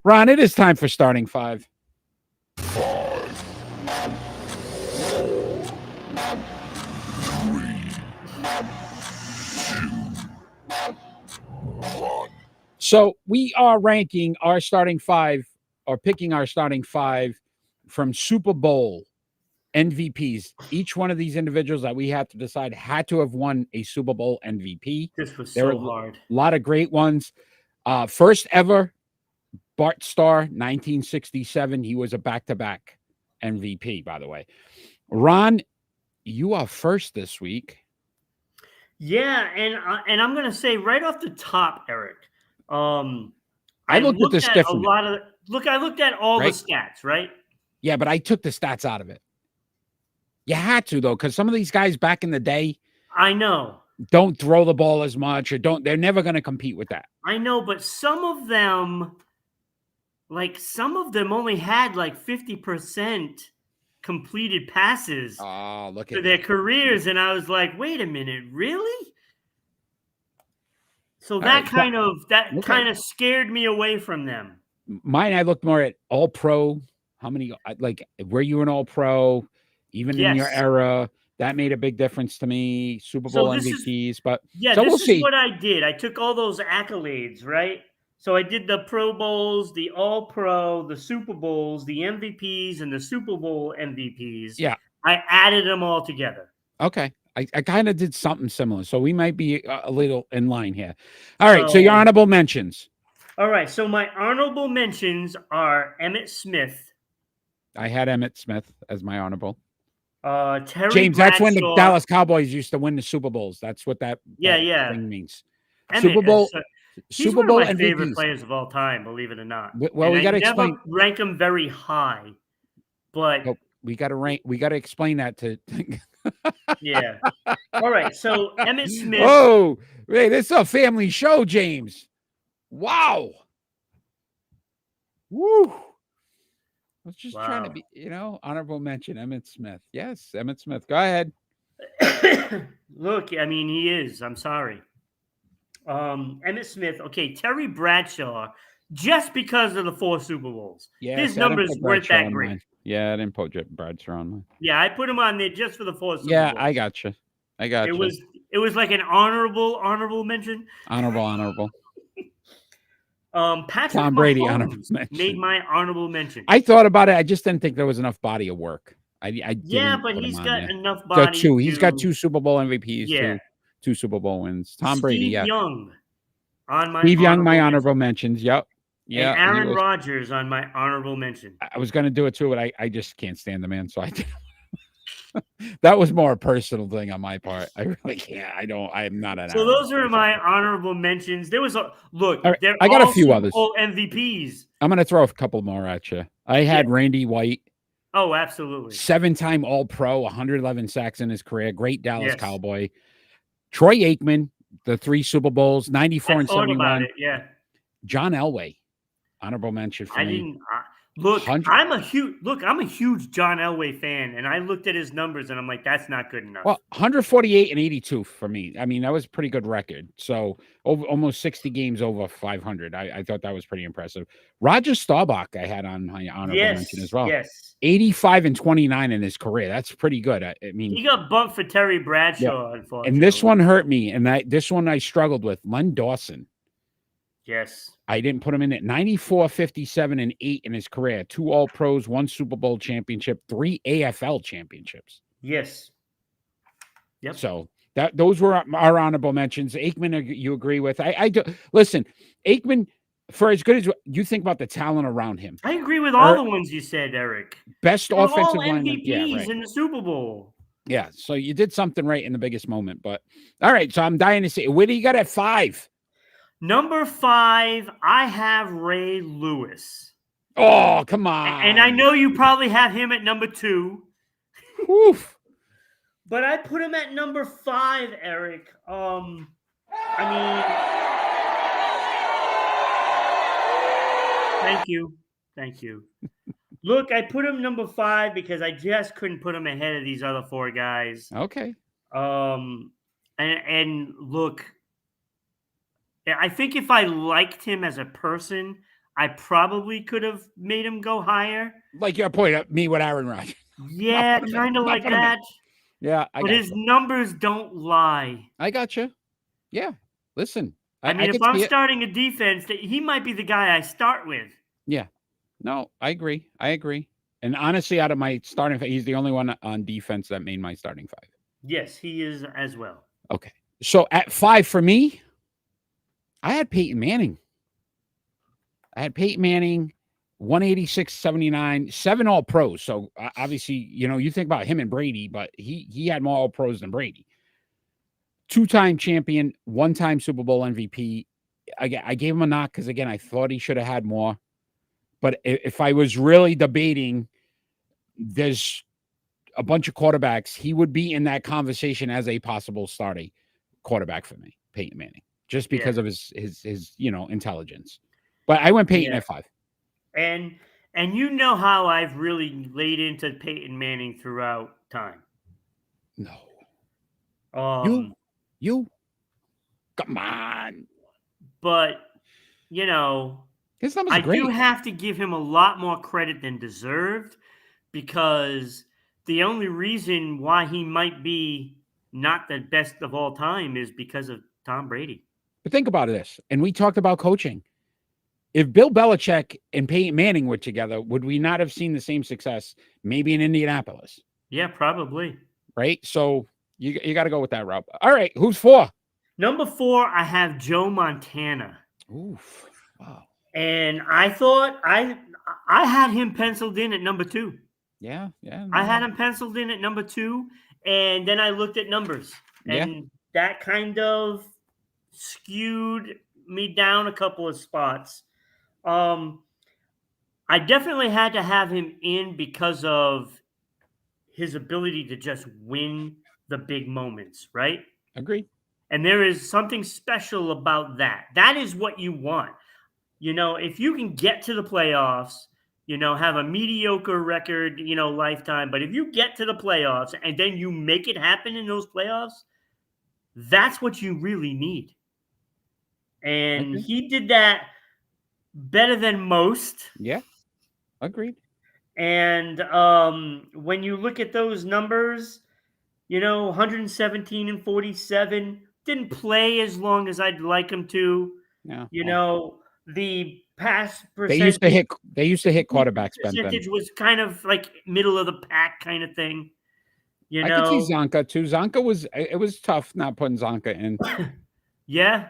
Ron, it is time for starting five. So we are ranking our starting five, or picking our starting five from Super Bowl MVPs. Each one of these individuals that we have to decide had to have won a Super Bowl MVP. This was There so were hard. a lot of great ones. First ever, Bart Starr, 1967. He was a back-to-back MVP, by the way. Ron, you are first this week. Yeah, and I'm gonna say right off the top, Eric. I looked at this a differently. lot of I looked at all Right? the stats, right? Yeah, but I took the stats out of it. You had to, though, because some of these guys back in the day I know. don't throw the ball as much, or they're never going to compete with that. I know, but some of them only had like 50% completed passes Oh, look for at their that. careers, and I was like, wait a minute, really? So right, kind of okay. scared me away from them. Mine, I looked more at all pro. How many, like, were you an all pro, even in your Yes. era? That made a big difference to me. Super So Bowl this is MVPs, but Yeah, so we'll this is see. what I did. I took all those accolades, right? So I did the Pro Bowls, the All Pro, the Super Bowls, the MVPs, and the Super Bowl MVPs. Yeah. I added them all together. Okay. I kind of did something similar. So we might be a little in line here. All right. So your honorable mentions. All right. So my honorable mentions are Emmitt Smith. I had Emmitt Smith as my honorable. Terry James, Bradshaw. that's when the Dallas Cowboys used to win the Super Bowls. That's what that thing means. Emmitt, he's Super one of Bowl my favorite MVPs. players of all time, believe it or not. Well, we got to never explain. rank him very high, but we got to rank. We got to explain that to. Yeah. All right. So Emmitt Smith. Oh, hey, this is a family show, James. Wow. Woo. I was just trying to be, honorable mention Emmitt Smith. Yes, Emmitt Smith. Go ahead. Look, I mean, he is. I'm sorry. Emmitt Smith. Okay, Terry Bradshaw. Just because of the 4 Super Bowls, his numbers weren't that great. Yeah, I didn't put Bradshaw on mine. Yeah, I put him on there just for the 4 Super Bowls. Yeah, I got you. It was like an honorable mention. Honorable. Patrick Tom Brady Mahomes made my honorable mention. I thought about it. I just didn't think there was enough body of work. Yeah, but he's got enough body. He's got 2 Super Bowl MVPs. Yeah. 2 Super Bowl wins. Tom Brady. Yeah. Steve Young on my Steve Young, my honorable mentions. Yep. Yeah. And Aaron Rodgers on my honorable mention. I was going to do it too, but I just can't stand the man, so I did. That was more a personal thing on my part. I really can't. I'm not an. So those are my honorable mentions. There was look. Right, they're I got all a few Super others. Bowl MVPs. I'm going to throw a couple more at you. I had Randy White. Oh, absolutely. 7-time All-Pro, 111 sacks in his career. Great Dallas Cowboy. Troy Aikman, the 3 Super Bowls, 94 and 71. About it, yeah. John Elway, honorable mention for me. I'm a huge John Elway fan, and I looked at his numbers, and I'm like, that's not good enough. Well, 148 and 82 for me. I mean, that was a pretty good record. So almost 60 games over 500. I thought that was pretty impressive. Roger Staubach, I had on my honorable mention as well. Yes, 85 and 29 in his career. That's pretty good. I mean, he got bumped for Terry Bradshaw, unfortunately. And this one hurt me, and this one I struggled with. Len Dawson. Yes. I didn't put him in at 94, 57, and 8 in his career. 2 All-Pros, 1 Super Bowl championship, 3 AFL championships. Yes. Yep. So those were our honorable mentions. Aikman, you agree with? I do. Listen, Aikman, for as good as you think about the talent around him. I agree with all the ones you said, Eric. Best offensive lineman. MVPs in the Super Bowl. Yeah, so you did something right in the biggest moment. But all right, so I'm dying to see. Where do you got at 5? Number 5, I have Ray Lewis. Oh, come on. And I know you probably have him at number 2. Oof. But I put him at number 5, Eric. Thank you. Look, I put him number 5 because I just couldn't put him ahead of these other 4 guys. Okay. And look, I think if I liked him as a person, I probably could have made him go higher. Like your point at me with Aaron Rodgers. Yeah, kind of like that. Yeah, but his numbers don't lie. I got you. Yeah, listen. I mean, if I'm starting a defense, he might be the guy I start with. Yeah, no, I agree. And honestly, out of my starting five, he's the only one on defense that made my starting five. Yes, he is as well. Okay, so at 5 for me, I had Peyton Manning. 186, 79, 7 All Pros. So obviously, you think about him and Brady, but he had more All Pros than Brady. 2-time champion, 1-time Super Bowl MVP. I gave him a knock because, again, I thought he should have had more. But if I was really debating, there's a bunch of quarterbacks. He would be in that conversation as a possible starting quarterback for me, Peyton Manning, just because of his intelligence. But I went Peyton at 5. And you know how I've really laid into Peyton Manning throughout time. No. You? Come on. But, his numbers are great. I do have to give him a lot more credit than deserved, because the only reason why he might be not the best of all time is because of Tom Brady. But think about this, and we talked about coaching. If Bill Belichick and Peyton Manning were together, would we not have seen the same success maybe in Indianapolis? Yeah, probably. Right? So you got to go with that route. All right, who's 4? Number 4, I have Joe Montana. Oof. Wow. And I thought I had him penciled in at number 2. Yeah. I had him penciled in at number 2, and then I looked at numbers, and that kind of skewed me down a couple of spots. I definitely had to have him in because of his ability to just win the big moments, right? Agreed. And there is something special about that. That is what you want. If you can get to the playoffs, have a mediocre record, lifetime, but if you get to the playoffs and then you make it happen in those playoffs, that's what you really need. And he did that better than most. Yeah, agreed. And when you look at those numbers, 117 and 47, didn't play as long as I'd like him to. Yeah. The pass percentage. They used to hit quarterbacks. Percentage was kind of like middle of the pack kind of thing. I could see Zonka too. Zonka was tough not putting Zonka in. Yeah.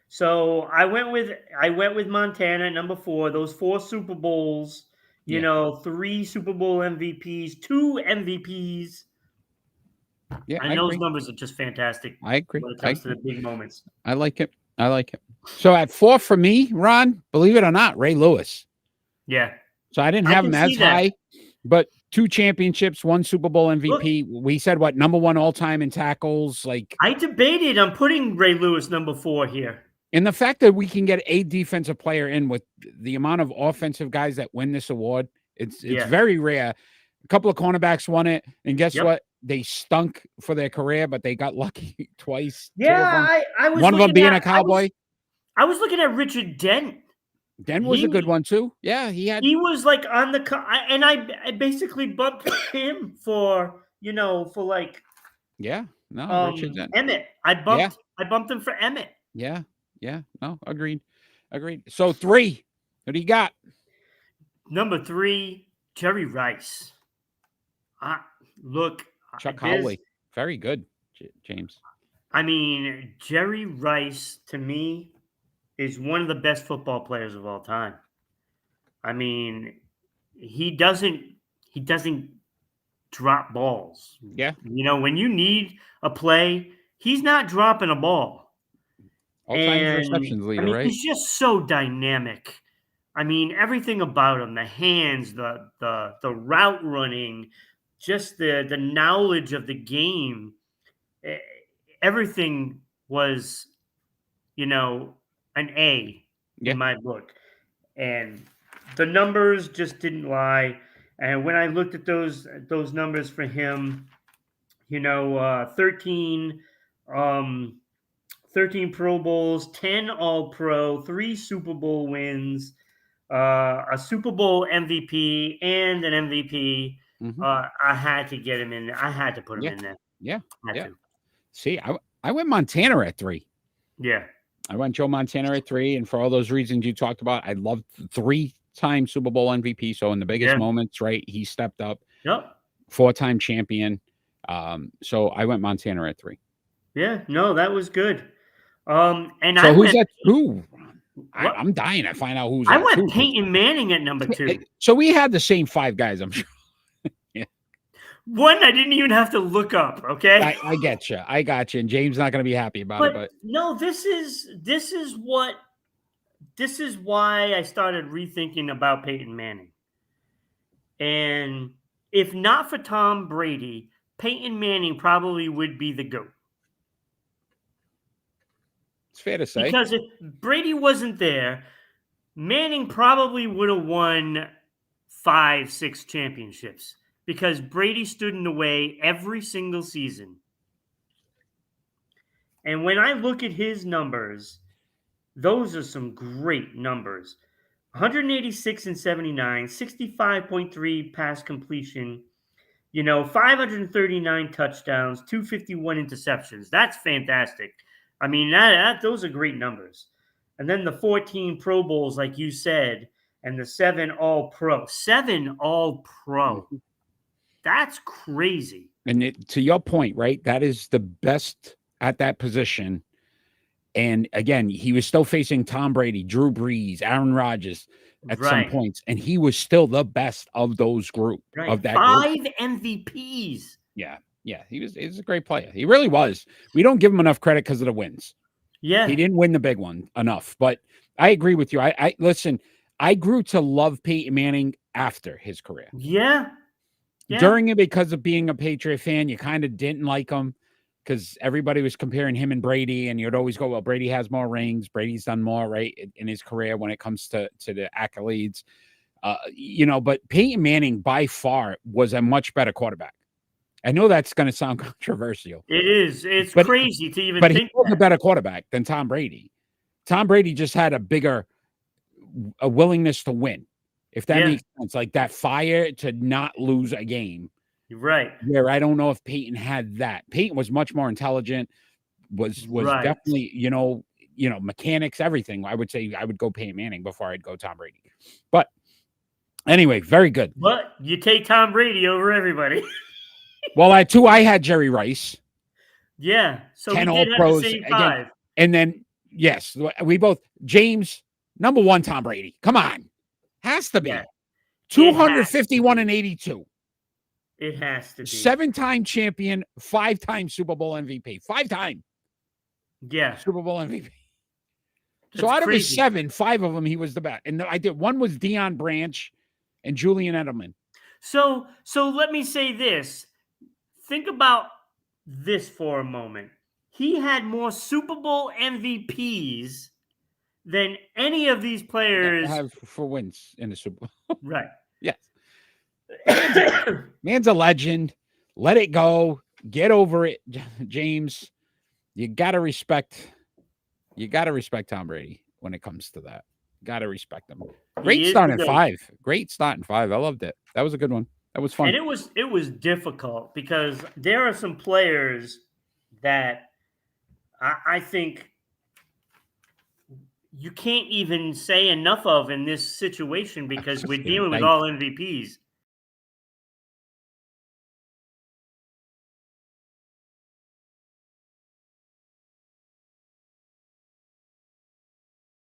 So I went with Montana, number 4. Those 4 Super Bowls, 3 Super Bowl MVPs, 2 MVPs. Yeah, and those numbers are just fantastic. I agree. When it comes to the big moments. I like it. So at 4 for me, Ron, believe it or not, Ray Lewis. Yeah. So I didn't have him as high, but 2 championships, 1 Super Bowl MVP. Look, we said number 1 all time in tackles. I debated on putting Ray Lewis number 4 here. And the fact that we can get a defensive player in with the amount of offensive guys that win this award, it's very rare. A couple of cornerbacks won it, and guess what? They stunk for their career, but they got lucky twice. Yeah, I was one of them being a Cowboy. I was looking at Richard Dent. Dent was a good one too. Yeah, he was like on the and I basically bumped him for Richard Dent. Emmett. I bumped him for Emmett. Yeah. No, agreed. So 3, what do you got? Number 3, Jerry Rice. Look, Chuck Howley, very good, James. I mean, Jerry Rice to me is one of the best football players of all time. I mean, he doesn't drop balls. Yeah. When you need a play, he's not dropping a ball. All-time receptions leader, right? He's just so dynamic. I mean, everything about him, the hands, the route running, just the knowledge of the game, everything was, an A in my book. And the numbers just didn't lie. And when I looked at those numbers for him, 13 13 Pro Bowls, 10 All-Pro, 3 Super Bowl wins, a Super Bowl MVP, and an MVP. Mm-hmm. I had to get him in there. I had to put him in there. Yeah. Had to. See, I went Montana at 3. Yeah. I went Joe Montana at 3. And for all those reasons you talked about, I loved 3-time Super Bowl MVP. So in the biggest moments, right, he stepped up. Yep. 4-time champion. So I went Montana at 3. Yeah. No, that was good. And so who's at 2? I'm dying to find out who's. I went Peyton Manning at number 2. So we had the same 5 guys, I'm sure. One I didn't even have to look up. Okay, I get you. I got you. And James not going to be happy about it. But no, this is why I started rethinking about Peyton Manning. And if not for Tom Brady, Peyton Manning probably would be the GOAT. It's fair to say. Because if Brady wasn't there, Manning probably would have won 5-6 championships. Because Brady stood in the way every single season. And when I look at his numbers, those are some great numbers. 186 and 79, 65.3 pass completion, 539 touchdowns, 251 interceptions. That's fantastic. I mean, those are great numbers. And then the 14 Pro Bowls, like you said, and the 7 All-Pro. 7 All-Pro. Mm-hmm. That's crazy. And to your point, right? That is the best at that position. And again, he was still facing Tom Brady, Drew Brees, Aaron Rodgers at some points, and he was still the best of those group of that 5 MVPs. Yeah, he's a great player. He really was. We don't give him enough credit because of the wins. Yeah, he didn't win the big one enough. But I agree with you. I listen. I grew to love Peyton Manning after his career. Yeah. During it, because of being a Patriot fan, you kind of didn't like him because everybody was comparing him and Brady, and you'd always go, well, Brady has more rings. Brady's done more, right, in his career when it comes to the accolades. But Peyton Manning by far was a much better quarterback. I know that's going to sound controversial. It is. It's crazy to even think he was a better quarterback than Tom Brady. Tom Brady just had a willingness to win. If that makes sense, like that fire to not lose a game. Right. Where I don't know if Peyton had that. Peyton was much more intelligent, was definitely, mechanics, everything. I would say I would go Peyton Manning before I'd go Tom Brady. But anyway, very good. But you take Tom Brady over everybody. Well, I had Jerry Rice. Yeah. So 10 we did have All-Pros the same 5. again. And then, yes, we both, James, number 1, Tom Brady. Come on. Has to be. Yeah. 251 and 82. It has to be. 7-time champion, 5-time Super Bowl MVP. 5-time. Yeah. Super Bowl MVP. So out of his 7, 5 of them, he was the best. And one was Deion Branch and Julian Edelman. So let me say this. Think about this for a moment. He had more Super Bowl MVPs than any of these players have for wins in the Super Bowl. Right. Yes. Man's a legend. Let it go. Get over it, James. You gotta respect Tom Brady when it comes to that. Gotta respect him. Great start in 5. Great start in 5. I loved it. That was a good one. That was fun. And it was difficult because there are some players that I think you can't even say enough of in this situation because we're dealing with all MVPs.